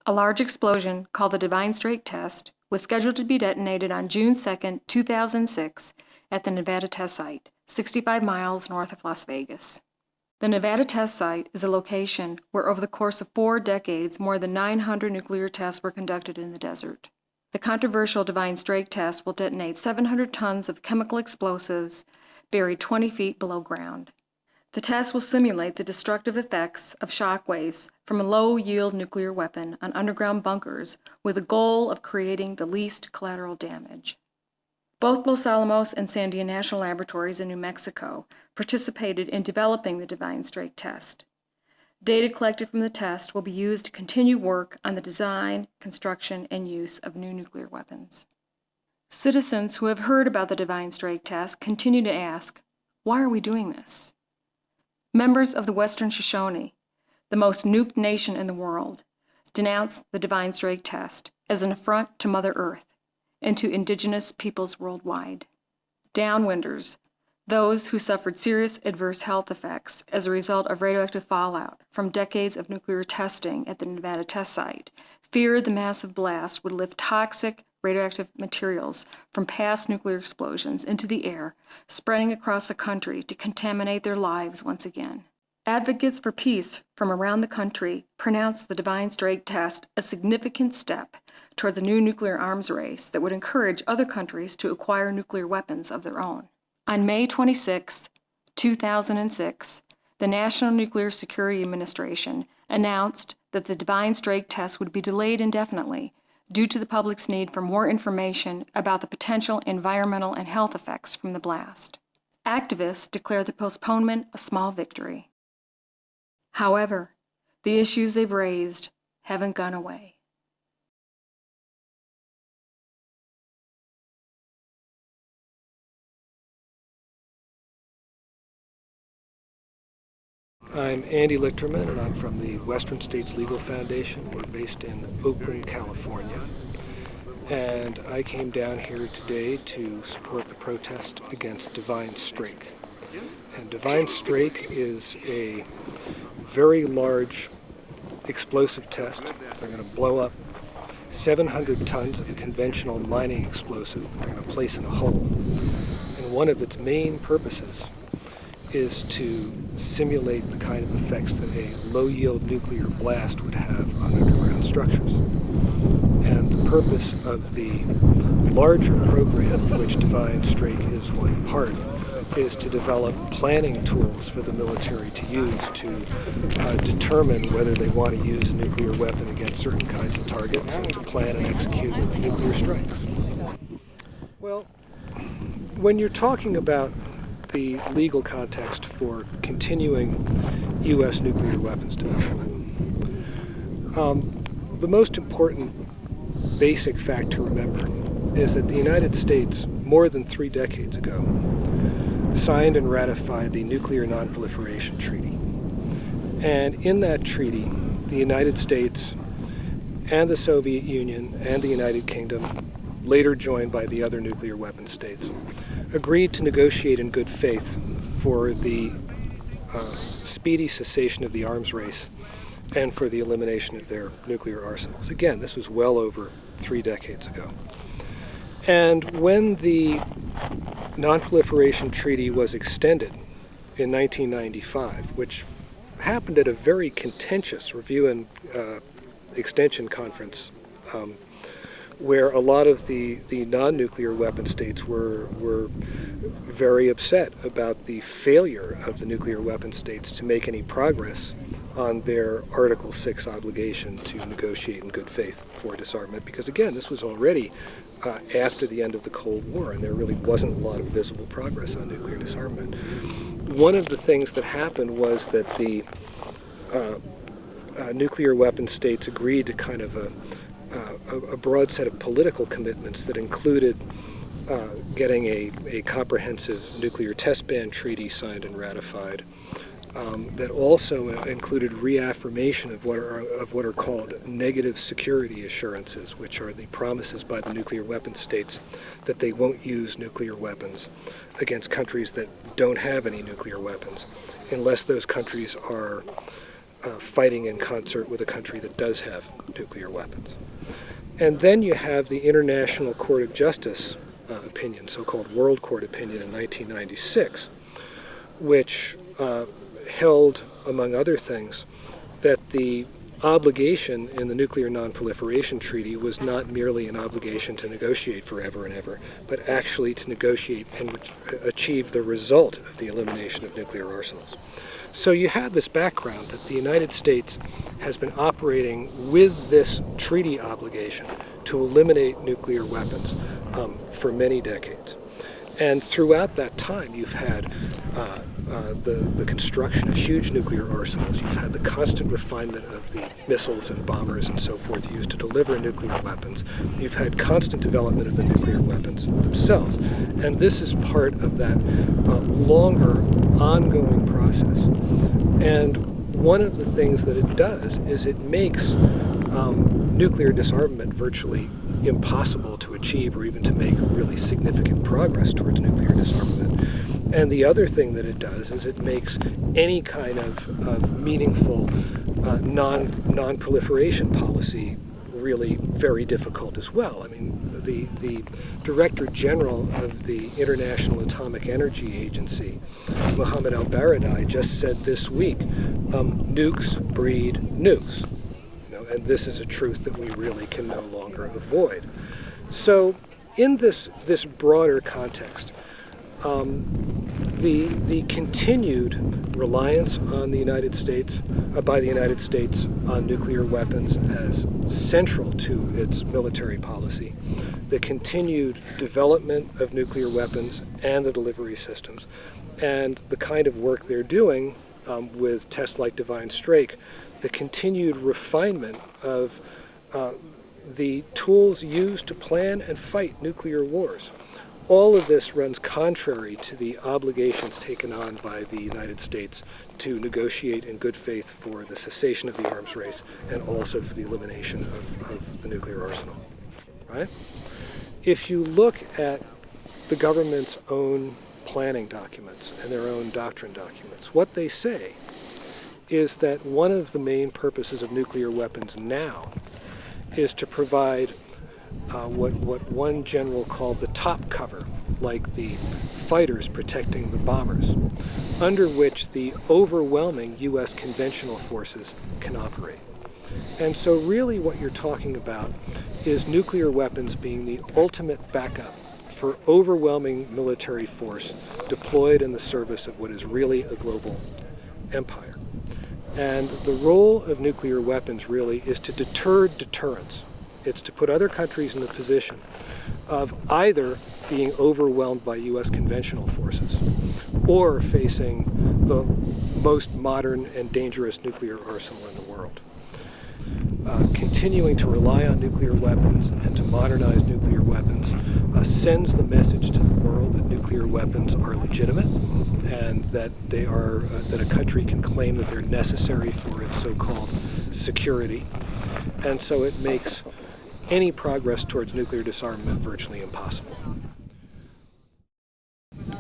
A large explosion called the Divine Strake test was scheduled to be detonated on June 2, 2006 at the Nevada test site, 65 miles north of Las Vegas. The Nevada test site is a location where over the course of 4 decades more than 900 nuclear tests were conducted in the desert. The controversial Divine Strake test will detonate 700 tons of chemical explosives buried 20 feet below ground. The test will simulate the destructive effects of shock waves from a low-yield nuclear weapon on underground bunkers with the goal of creating the least collateral damage. Both Los Alamos and Sandia National Laboratories in New Mexico participated in developing the Divine Strake test. Data collected from the test will be used to continue work on the design, construction, and use of new nuclear weapons. Citizens who have heard about the Divine Strake test continue to ask, why are we doing this? Members of the Western Shoshone, the most nuked nation in the world, denounce the Divine Strake test as an affront to Mother Earth and to indigenous peoples worldwide. Downwinders, those who suffered serious adverse health effects as a result of radioactive fallout from decades of nuclear testing at the Nevada test site, feared the massive blast would lift toxic radioactive materials from past nuclear explosions into the air, spreading across the country to contaminate their lives once again. Advocates for peace from around the country pronounced the Divine Strake test a significant step towards a new nuclear arms race that would encourage other countries to acquire nuclear weapons of their own. On May 26, 2006, the National Nuclear Security Administration announced that the Divine Strake test would be delayed indefinitely due to the public's need for more information about the potential environmental and health effects from the blast. Activists declare the postponement a small victory. However, the issues they've raised haven't gone away. I'm Andy Lichterman, and I'm from the Western States Legal Foundation. We're based in Oakland, California. And I came down here today to support the protest against Divine Strake. And Divine Strake is a very large explosive test. They're going to blow up 700 tons of conventional mining explosive they're going to place in a hole. And one of its main purposes is to simulate the kind of effects that a low-yield nuclear blast would have on underground structures. And the purpose of the larger program, of which Divine Strake is one part, is to develop planning tools for the military to use to determine whether they want to use a nuclear weapon against certain kinds of targets and to plan and execute nuclear strikes. Well, when you're talking about the legal context for continuing U.S. nuclear weapons development, the most important basic fact to remember is that the United States, more than 3 decades ago, signed and ratified the Nuclear Non-Proliferation Treaty. And in that treaty, the United States and the Soviet Union and the United Kingdom, later joined by the other nuclear weapon states, agreed to negotiate in good faith for the speedy cessation of the arms race and for the elimination of their nuclear arsenals. Again, this was well over 3 decades ago. And when the Non-Proliferation Treaty was extended in 1995, which happened at a very contentious review and extension conference, where a lot of the non-nuclear weapon states were very upset about the failure of the nuclear weapon states to make any progress on their Article 6 obligation to negotiate in good faith for disarmament, because again, this was already after the end of the Cold War, and there really wasn't a lot of visible progress on nuclear disarmament. One of the things that happened was that the nuclear weapon states agreed to kind of a broad set of political commitments that included getting a comprehensive nuclear test ban treaty signed and ratified, that also included reaffirmation of what are called negative security assurances, which are the promises by the nuclear weapon states that they won't use nuclear weapons against countries that don't have any nuclear weapons, unless those countries are fighting in concert with a country that does have nuclear weapons. And then you have the International Court of Justice opinion, so-called World Court opinion in 1996, which held, among other things, that the obligation in the Nuclear Non-Proliferation Treaty was not merely an obligation to negotiate forever and ever, but actually to negotiate and achieve the result of the elimination of nuclear arsenals. So you have this background that the United States has been operating with this treaty obligation to eliminate nuclear weapons for many decades. And throughout that time, you've had the construction of huge nuclear arsenals. You've had the constant refinement of the missiles and bombers and so forth used to deliver nuclear weapons. You've had constant development of the nuclear weapons themselves. And this is part of that longer, ongoing process. And one of the things that it does is it makes nuclear disarmament virtually impossible to achieve or even to make really significant progress towards nuclear disarmament. And the other thing that it does is it makes any kind of meaningful non-proliferation policy really very difficult as well. I mean, the Director General of the International Atomic Energy Agency, Mohammed al-Baradei, just said this week, nukes breed nukes. And this is a truth that we really can no longer avoid. So in this broader context, the continued reliance on the United States, by the United States on nuclear weapons as central to its military policy, the continued development of nuclear weapons and the delivery systems, and the kind of work they're doing with tests like Divine Strake, the continued refinement of the tools used to plan and fight nuclear wars. All of this runs contrary to the obligations taken on by the United States to negotiate in good faith for the cessation of the arms race and also for the elimination of the nuclear arsenal. Right? If you look at the government's own planning documents and their own doctrine documents, what they say is that one of the main purposes of nuclear weapons now is to provide what one general called the top cover, like the fighters protecting the bombers, under which the overwhelming U.S. conventional forces can operate. And so really what you're talking about is nuclear weapons being the ultimate backup for overwhelming military force deployed in the service of what is really a global empire. And the role of nuclear weapons really is to deter deterrence. It's to put other countries in the position of either being overwhelmed by U.S. conventional forces or facing the most modern and dangerous nuclear arsenal in the world. Continuing to rely on nuclear weapons and to modernize nuclear weapons sends the message to the world that nuclear weapons are legitimate and that they are that a country can claim that they're necessary for its so-called security. And so it makes any progress towards nuclear disarmament virtually impossible.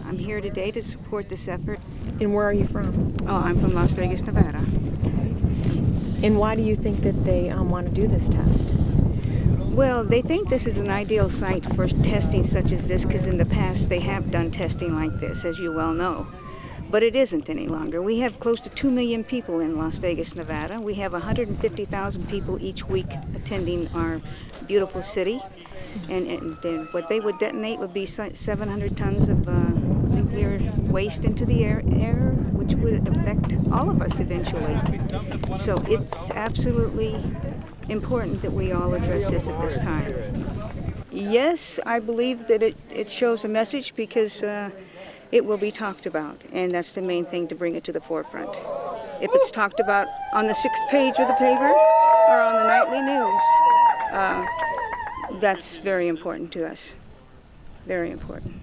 I'm here today to support this effort. And where are you from? Oh, I'm from Las Vegas, Nevada. And why do you think that they want to do this test? Well, they think this is an ideal site for testing such as this because in the past they have done testing like this, as you well know. But it isn't any longer. We have close to 2 million people in Las Vegas, Nevada. We have 150,000 people each week attending our beautiful city. And what they would detonate would be 700 tons of nuclear waste into the air, which would affect all of us eventually. So it's absolutely important that we all address this at this time. Yes, I believe that it shows a message because it will be talked about, and that's the main thing to bring it to the forefront. If it's talked about on the 6th page of the paper or on the nightly news, that's very important to us. Very important.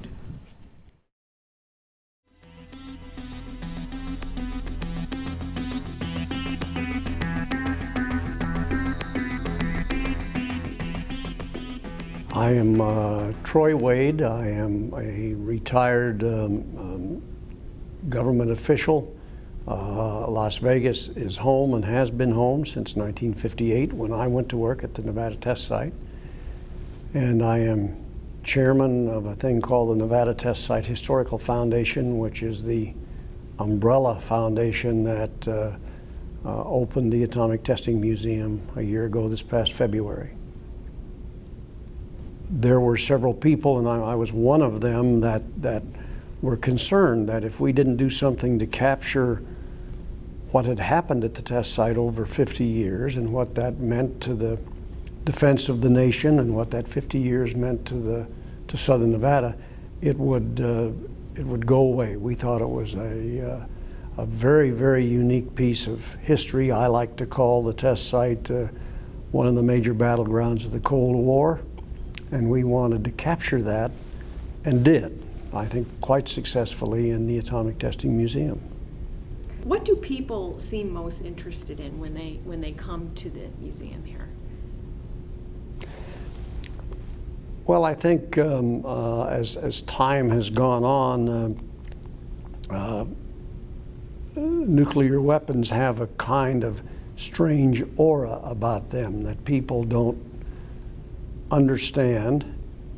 I am Troy Wade. I am a retired government official Las Vegas is home and has been home since 1958 when I went to work at the Nevada test site. And I am chairman of a thing called the Nevada Test Site Historical Foundation, which is the umbrella foundation that opened the Atomic Testing Museum a year ago this past February. There were several people, and I was one of them, that were concerned that if we didn't do something to capture what had happened at the test site over 50 years and what that meant to the defense of the nation and what that 50 years meant to Southern Nevada, it would go away. We thought it was a very, very unique piece of history. I like to call the test site one of the major battlegrounds of the Cold War, and we wanted to capture that, and did, I think, quite successfully in the Atomic Testing Museum. What do people seem most interested in when they come to the museum here? Well, I think as time has gone on, nuclear weapons have a kind of strange aura about them that people don't understand,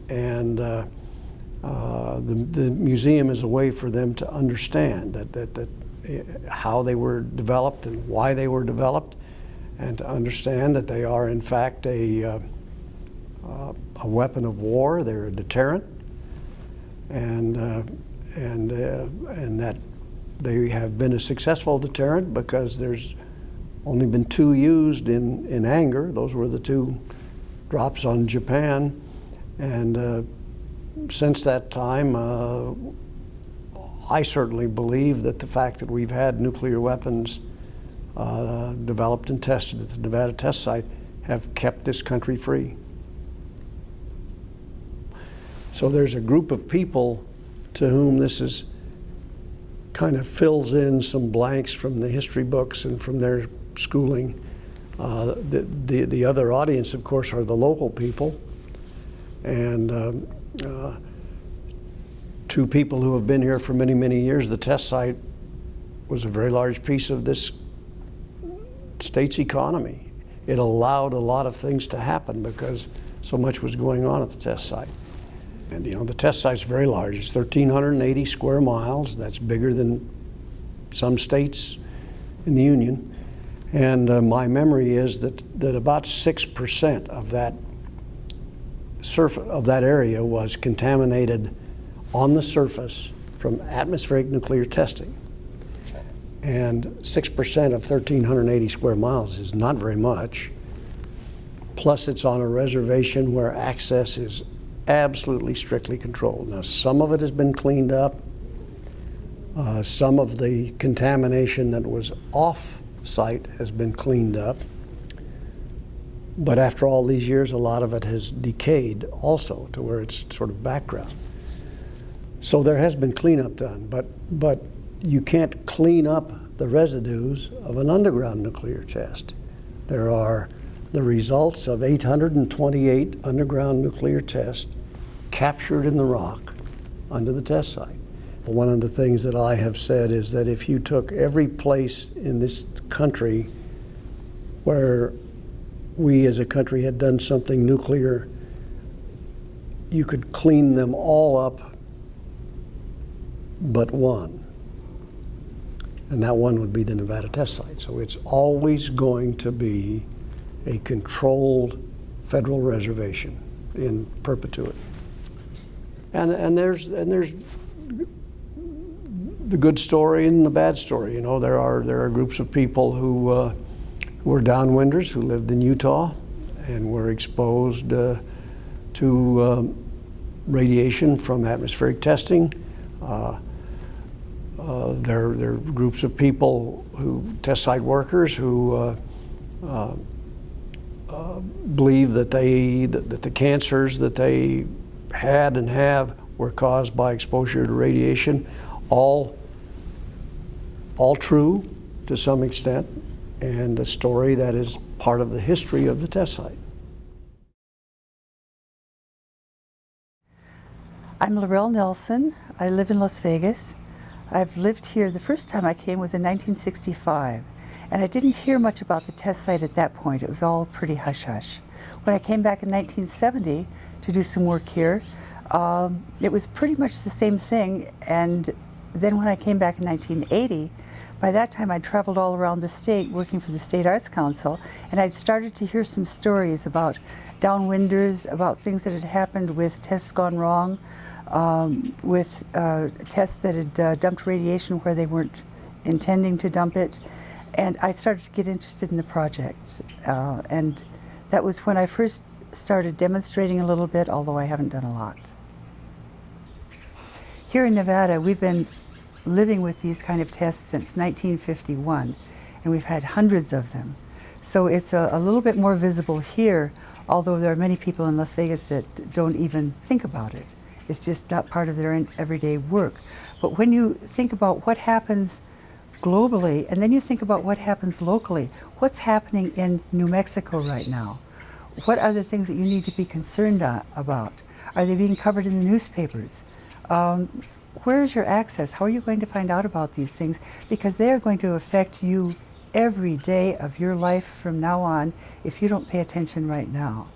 and the museum is a way for them to understand that how they were developed and why they were developed, and to understand that they are in fact a weapon of war. They're a deterrent, and that they have been a successful deterrent because there's only been 2 used in anger. Those were the 2 drops on Japan, and since that time, I certainly believe that the fact that we've had nuclear weapons developed and tested at the Nevada test site have kept this country free. So there's a group of people to whom this is kind of fills in some blanks from the history books and from their schooling. The other audience, of course, are the local people, and 2 people who have been here for many, many years. The test site was a very large piece of this state's economy. It allowed a lot of things to happen because so much was going on at the test site. And you know, the test site's very large. It's 1,380 square miles. That's bigger than some states in the Union. And my memory is that about 6% of that area was contaminated on the surface from atmospheric nuclear testing. And 6% of 1,380 square miles is not very much. Plus it's on a reservation where access is absolutely strictly controlled. Now, some of it has been cleaned up. Some of the contamination that was off-site has been cleaned up. But after all these years, a lot of it has decayed also to where it's sort of background. So there has been cleanup done, but you can't clean up the residues of an underground nuclear test. There are the results of 828 underground nuclear tests captured in the rock under the test site. One of the things that I have said is that if you took every place in this country where we as a country had done something nuclear, you could clean them all up but one. And that one would be the Nevada test site. So it's always going to be a controlled federal reservation in perpetuity. And there's the good story and the bad story. You know, there are groups of people who were downwinders who lived in Utah and were exposed to radiation from atmospheric testing. There are groups of people test site workers who believe that the cancers that they had and have were caused by exposure to radiation. All true to some extent, and a story that is part of the history of the test site. I'm Lorelle Nelson. I live in Las Vegas. I've lived here, the first time I came was in 1965, and I didn't hear much about the test site at that point. It was all pretty hush-hush. When I came back in 1970 to do some work here, it was pretty much the same thing, and then when I came back in 1980, by that time I'd traveled all around the state working for the State Arts Council, and I'd started to hear some stories about downwinders, about things that had happened with tests gone wrong, with tests that had dumped radiation where they weren't intending to dump it. And I started to get interested in the project. And that was when I first started demonstrating a little bit, although I haven't done a lot. Here in Nevada, we've been living with these kind of tests since 1951, and we've had hundreds of them. So it's a little bit more visible here, although there are many people in Las Vegas that don't even think about it. It's just not part of their everyday work. But when you think about what happens globally, and then you think about what happens locally, what's happening in New Mexico right now? What are the things that you need to be concerned about? Are they being covered in the newspapers? Where is your access? How are you going to find out about these things? Because they are going to affect you every day of your life from now on if you don't pay attention right now.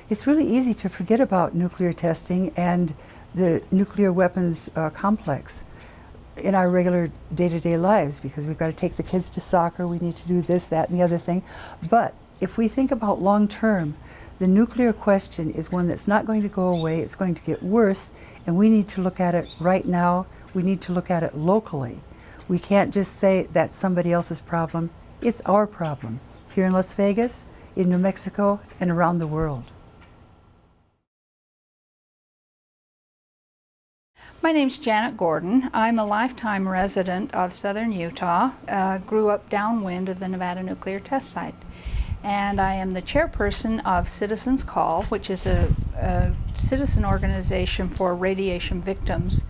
It's really easy to forget about nuclear testing and the nuclear weapons complex in our regular day-to-day lives, because we've got to take the kids to soccer, we need to do this, that, and the other thing. But if we think about long-term, the nuclear question is one that's not going to go away, it's going to get worse, and we need to look at it right now. We need to look at it locally. We can't just say that's somebody else's problem. It's our problem, here in Las Vegas, in New Mexico, and around the world. My name's Janet Gordon. I'm a lifetime resident of southern Utah, grew up downwind of the Nevada nuclear test site. And I am the chairperson of Citizens Call, which is a citizen organization for radiation victims,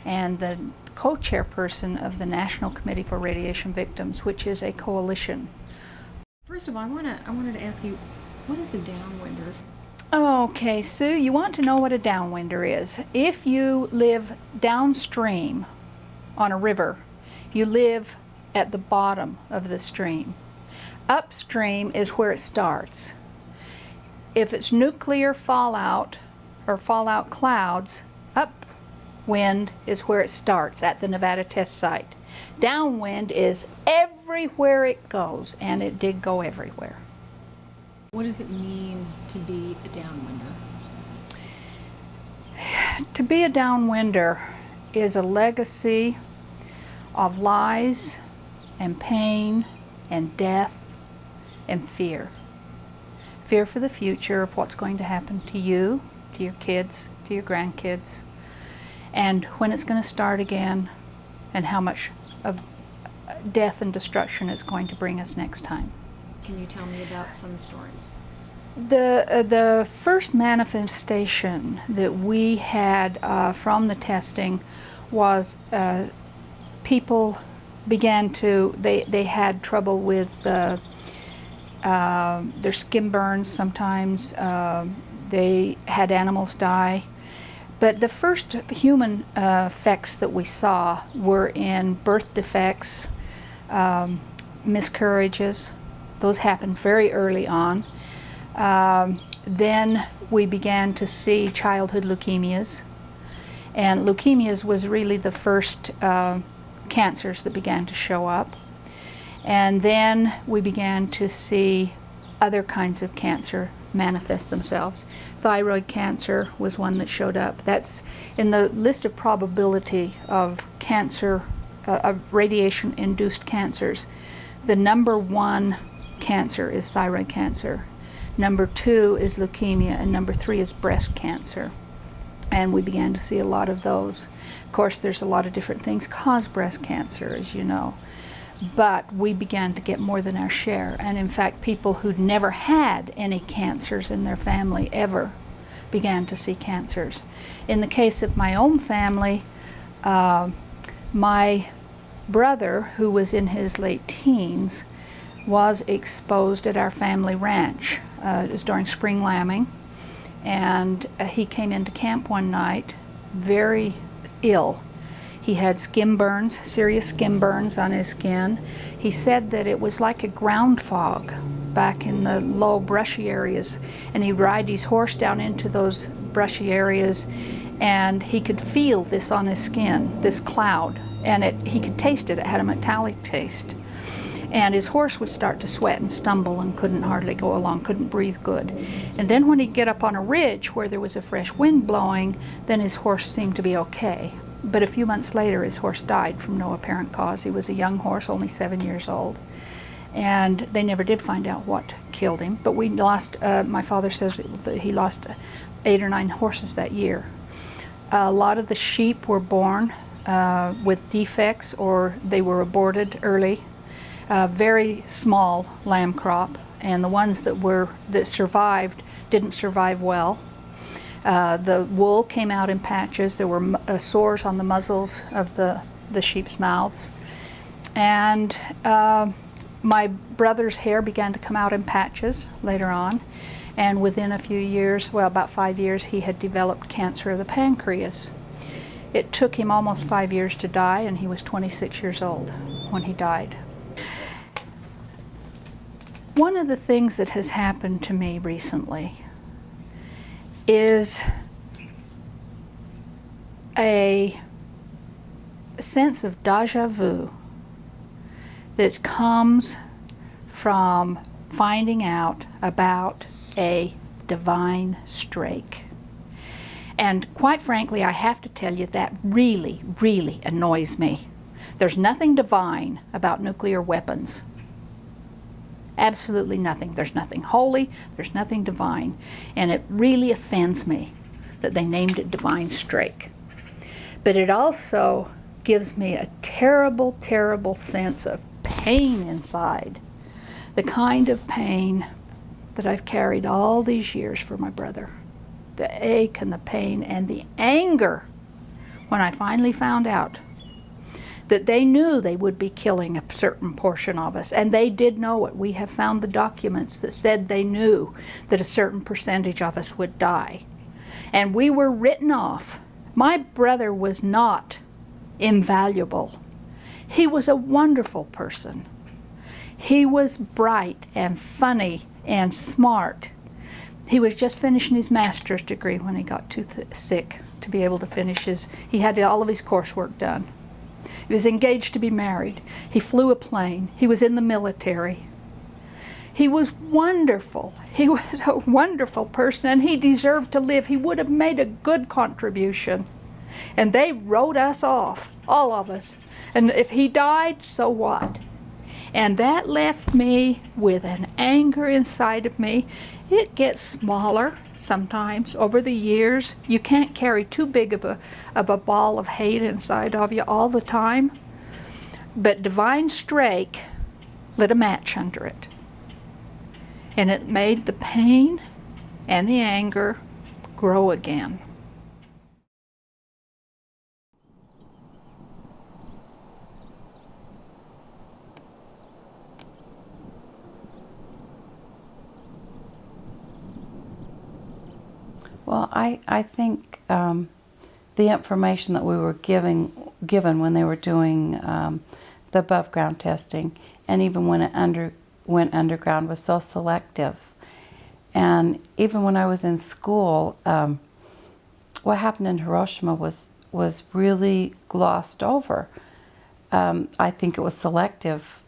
and the co-chairperson of the National Committee for Radiation Victims, which is a coalition. First of all, I wanted to ask you, what is a downwinder? Okay, Sue, you want to know what a downwinder is. If you live downstream on a river, you live at the bottom of the stream. Upstream is where it starts. If it's nuclear fallout or fallout clouds, upwind is where it starts at the Nevada test site. Downwind is everywhere it goes, and it did go everywhere. What does it mean to be a downwinder? To be a downwinder is a legacy of lies and pain and death and fear. Fear for the future of what's going to happen to you, to your kids, to your grandkids, and when it's going to start again, and how much of death and destruction it's going to bring us next time. Can you tell me about some stories? The first manifestation that we had from the testing was people began to, they had trouble with their skin burns sometimes. They had animals die. But the first human effects that we saw were in birth defects, miscarriages. Those happened very early on. Then we began to see childhood leukemias. And leukemias was really the first cancers that began to show up. And then we began to see other kinds of cancer manifest themselves. Thyroid cancer was one that showed up. That's in the list of probability of cancer, of radiation-induced cancers. The number one cancer is thyroid cancer. Number two is leukemia, and number three is breast cancer. And we began to see a lot of those. Of course, there's a lot of different things cause breast cancer, as you know. But we began to get more than our share. And in fact, people who'd never had any cancers in their family ever began to see cancers. In the case of my own family, my brother, who was in his late teens, was exposed at our family ranch. It was during spring lambing, and he came into camp one night very ill. He had skin burns, serious skin burns on his skin. He said that it was like a ground fog back in the low brushy areas, and he'd ride his horse down into those brushy areas, and he could feel this on his skin, this cloud, and he could taste it. It had a metallic taste. And his horse would start to sweat and stumble and couldn't hardly go along, couldn't breathe good. And then when he'd get up on a ridge where there was a fresh wind blowing, then his horse seemed to be okay. But a few months later, his horse died from no apparent cause. He was a young horse, only 7 years old. And they never did find out what killed him. But we lost, my father says that he lost 8 or 9 horses that year. A lot of the sheep were born with defects, or they were aborted early. Very small lamb crop, and the ones that survived didn't survive well. The wool came out in patches. There were sores on the muzzles of the sheep's mouths, and my brother's hair began to come out in patches later on, and within a few years, well, about 5 years, he had developed cancer of the pancreas. It took him almost 5 years to die, and he was 26 years old when he died. One of the things that has happened to me recently is a sense of déjà vu that comes from finding out about a divine strake. And quite frankly, I have to tell you that really, really annoys me. There's nothing divine about nuclear weapons. Absolutely nothing. There's nothing holy, there's nothing divine. And it really offends me that they named it Divine Strake. But it also gives me a terrible, terrible sense of pain inside. The kind of pain that I've carried all these years for my brother. The ache and the pain and the anger when I finally found out that they knew they would be killing a certain portion of us, and they did know it. We have found the documents that said they knew that a certain percentage of us would die. And we were written off. My brother was not invaluable. He was a wonderful person. He was bright and funny and smart. He was just finishing his master's degree when he got too sick to be able to finish he had all of his coursework done. He was engaged to be married. He flew a plane. He was in the military. He was wonderful. He was a wonderful person, and he deserved to live. He would have made a good contribution. And they wrote us off, all of us. And if he died, so what? And that left me with an anger inside of me. It gets smaller sometimes over the years. You can't carry too big of a ball of hate inside of you all the time. But Divine Strake lit a match under it. And it made the pain and the anger grow again. Well, I think the information that we were given when they were doing the above ground testing, and even when it went underground, was so selective. And even when I was in school, what happened in Hiroshima was really glossed over. I think it was selective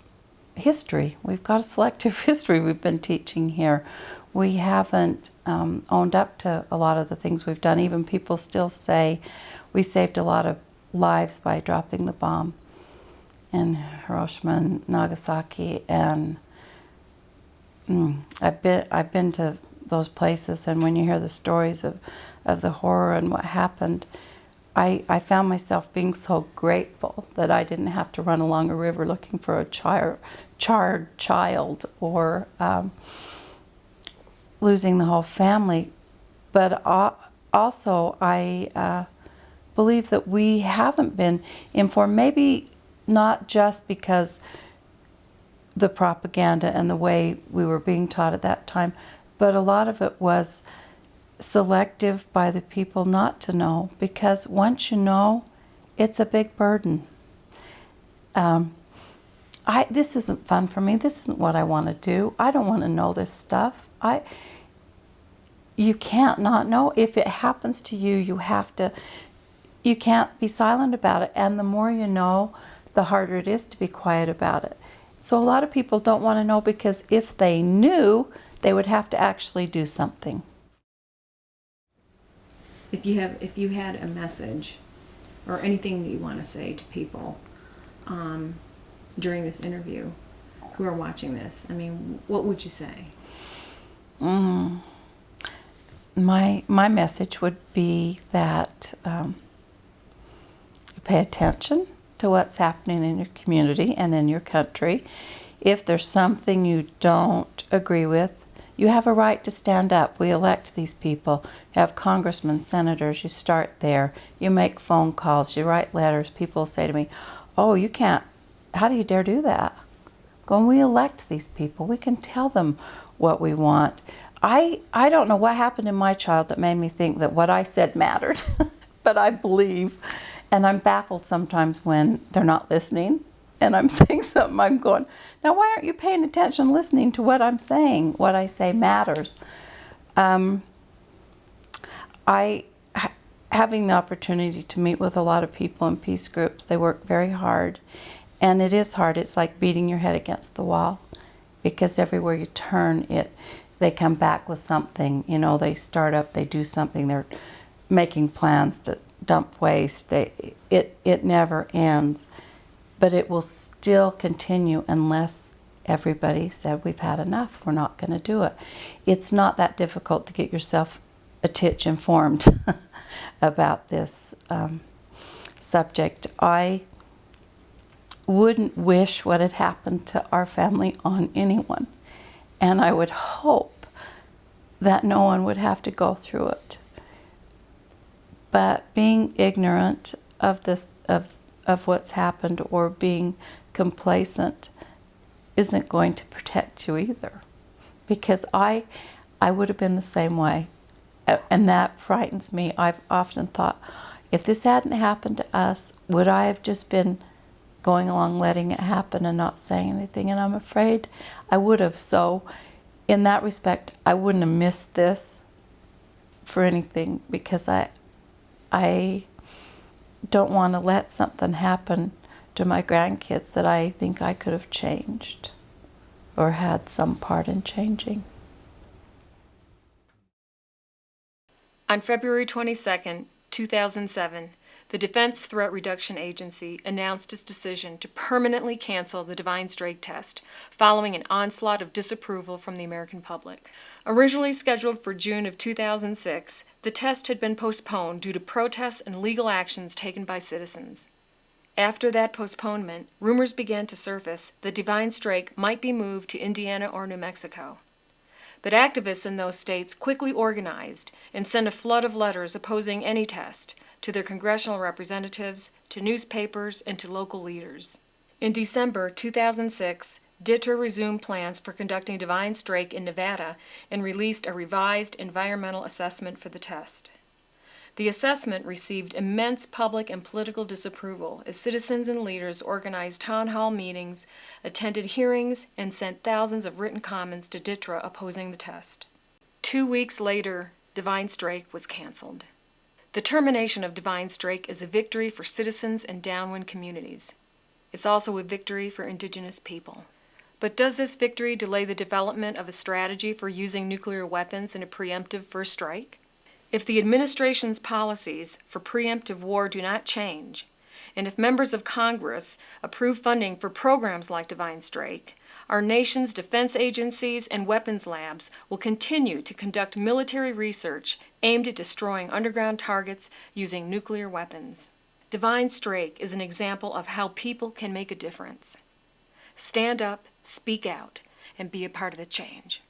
history. We've got a selective history we've been teaching here. We haven't owned up to a lot of the things we've done. Even people still say we saved a lot of lives by dropping the bomb in Hiroshima and Nagasaki. And I've been to those places, and when you hear the stories of the horror and what happened, I found myself being so grateful that I didn't have to run along a river looking for a charred child, or losing the whole family. But also I believe that we haven't been informed, maybe not just because the propaganda and the way we were being taught at that time, but a lot of it was selective by the people not to know, because once you know, it's a big burden. This isn't fun for me. This isn't what I want to do. I don't want to know this stuff. You can't not know. If it happens to you, you can't be silent about it. And the more you know, the harder it is to be quiet about it. So a lot of people don't want to know, because if they knew, they would have to actually do something. If you had a message or anything that you want to say to people during this interview who are watching this, I mean, what would you say? My message would be that you pay attention to what's happening in your community and in your country. If there's something you don't agree with, you have a right to stand up. We elect these people. You have congressmen, senators, you start there. You make phone calls, you write letters. People say to me, oh, you can't, how do you dare do that? When we elect these people, we can tell them what we want. I don't know what happened in my child that made me think that what I said mattered, but I believe. And I'm baffled sometimes when they're not listening and I'm saying something, I'm going, now why aren't you paying attention, listening to what I'm saying? What I say matters. Having the opportunity to meet with a lot of people in peace groups, they work very hard. And it is hard. It's like beating your head against the wall, because everywhere you turn, they come back with something. You know, they start up, they do something, they're making plans to dump waste. It never ends. But it will still continue unless everybody said, we've had enough, we're not going to do it. It's not that difficult to get yourself a titch informed about this subject. I wouldn't wish what had happened to our family on anyone, and I would hope that no one would have to go through it. But being ignorant of this, of what's happened, or being complacent isn't going to protect you either, because I would have been the same way, and that frightens me. I've often thought, if this hadn't happened to us, would I have just been going along letting it happen and not saying anything? And I'm afraid I would have. So in that respect, I wouldn't have missed this for anything, because I don't want to let something happen to my grandkids that I think I could have changed or had some part in changing. On February 22, 2007, the Defense Threat Reduction Agency announced its decision to permanently cancel the Divine Strake test following an onslaught of disapproval from the American public. Originally scheduled for June of 2006, the test had been postponed due to protests and legal actions taken by citizens. After that postponement, rumors began to surface that Divine Strake might be moved to Indiana or New Mexico. But activists in those states quickly organized and sent a flood of letters opposing any test to their congressional representatives, to newspapers, and to local leaders. In December 2006, DITRA resumed plans for conducting Divine Strake in Nevada and released a revised environmental assessment for the test. The assessment received immense public and political disapproval as citizens and leaders organized town hall meetings, attended hearings, and sent thousands of written comments to DITRA opposing the test. 2 weeks later, Divine Strake was canceled. The termination of Divine Strake is a victory for citizens and downwind communities. It's also a victory for Indigenous people. But does this victory delay the development of a strategy for using nuclear weapons in a preemptive first strike? If the administration's policies for preemptive war do not change, and if members of Congress approve funding for programs like Divine Strake, our nation's defense agencies and weapons labs will continue to conduct military research aimed at destroying underground targets using nuclear weapons. Divine Strake is an example of how people can make a difference. Stand up, speak out, and be a part of the change.